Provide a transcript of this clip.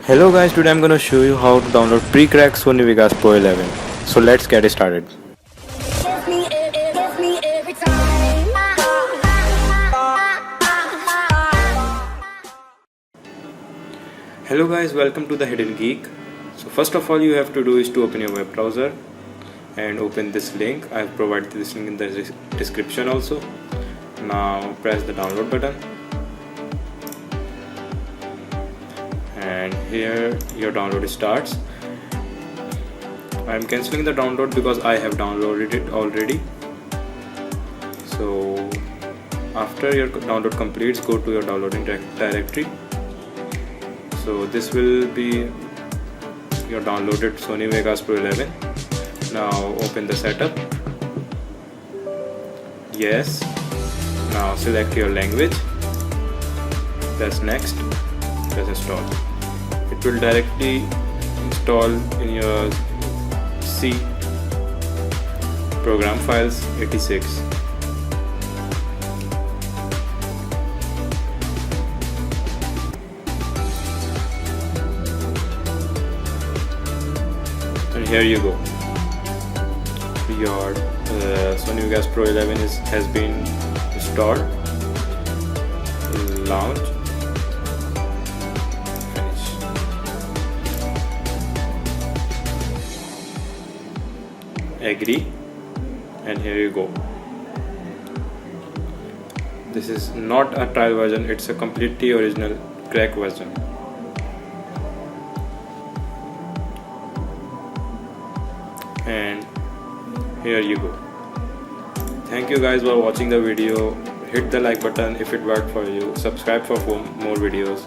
Hello guys, today I'm gonna show you how to download pre-cracked Sony Vegas Pro 11. So let's get started. Hello guys, welcome to the Hidden Geek. So first of all you have to do is to open your web browser and open this link. I have provided this link in the description also. Now press the download button. And here your download starts. I am cancelling the download because I have downloaded it already. So after your download completes, go to your downloading directory. So this will be your downloaded Sony Vegas Pro 11. Now open the setup. Yes. Now select your language. Press next. Press install. It will directly install in your C program files 86. And here you go. Your Sony Vegas Pro 11 has been installed. Launch. Agree, and here you go. This is not a trial version, it's a completely original crack version. And here you go. Thank you guys for watching the video. Hit the like button if it worked for you. Subscribe for more videos.